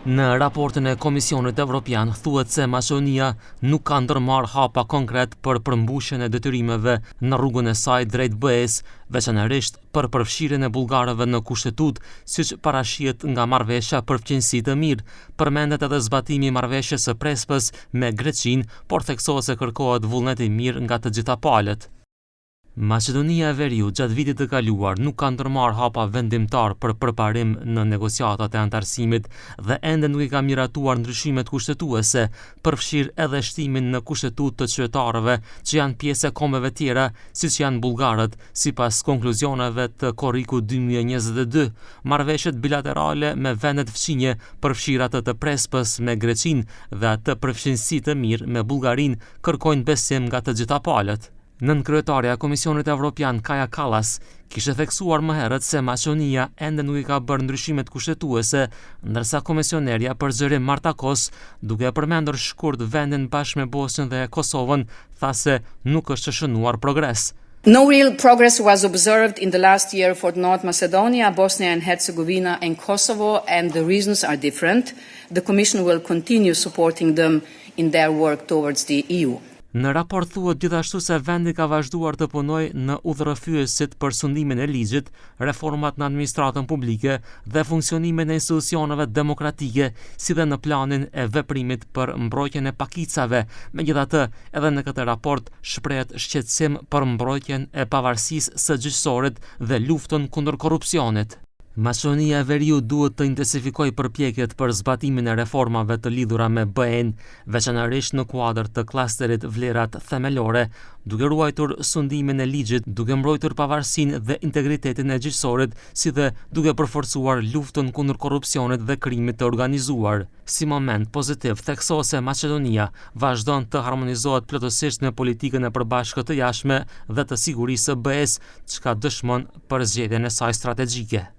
Në raportin e Komisionit Evropian thuhet se Maqedonia nuk ka ndërmarrë hapa konkret për përmbushjen e detyrimeve në rrugën e saj drejt BE-s, veçanërisht për përfshirjen e bullgarëve në kushtetutë, siç parashihet nga marrëveshja për fqinjësi të mirë. Përmendet edhe zbatimi i marrëveshjes së Prespës me Greqinë, por theksohet se kërkohet vullnet i mirë nga të gjitha palët. Maqedonia e Veriut gjatë vitit të kaluar nuk ka ndërmarrë hapa vendimtar për përparim në negociatat e antarësimit dhe ende nuk i ka miratuar ndryshimet kushtetuese, përfshirë edhe shtimin në kushtetutë të qytetarëve që janë pjesë e kombeve tjera, siç janë bullgarët, sipas konkluzioneve të Korriku 2022. Marrëveshjet bilaterale me vendet fqinje, përfshirë atë të Prespës me Greqinë dhe atë për fqinjësi të mirë me Bullgarinë, kërkojnë besim nga të gjitha palët. Nënkryetaria e Komisionit Evropian Kaja Kallas kishte theksuar më herët se Maqedonia ende nuk i ka bërë ndryshimet kushtetuese, ndërsa komisionerja për zgjerim Marta Kos, duke përmendur shkurt vendin bashkë me Bosnjën dhe Kosovën, tha se nuk është shënuar progres. No real progress was observed in the last year for North Macedonia, Bosnia and Herzegovina and Kosovo, and the reasons are different. The Commission will continue supporting them in their work towards the EU. Në raport thuhet gjithashtu se vendi ka vazhduar të punojë në udhërrëfyesit për sundimin e ligjit, reformat në administratën publike dhe funksionimin e institucioneve demokratike, si dhe në planin e veprimit për mbrojtjen e pakicave. Megjithatë, edhe në këtë raport shprehet shqetësim për mbrojtjen e pavarësisë së gjyqësorit dhe luftën kundër korrupsionit. Maqedonia e Veriut duhet të intensifikojë përpjekjet për zbatimin e reformave të lidhura me BE-n, veçanërisht në kuadër të klasterit vlerat themelore, duke ruajtur sundimin e ligjit, duke mbrojtur pavarësinë dhe integritetin e gjyqësorit, si dhe duke përforcuar luftën kundër korrupsionit dhe krimit të organizuar. Si moment pozitiv, theksohet se Maqedonia vazhdon të harmonizohet plotësisht në politikën e përbashkët të jashtme dhe të sigurisë së BE-s, çka dëshmon për zgjedhjen e saj strategjike.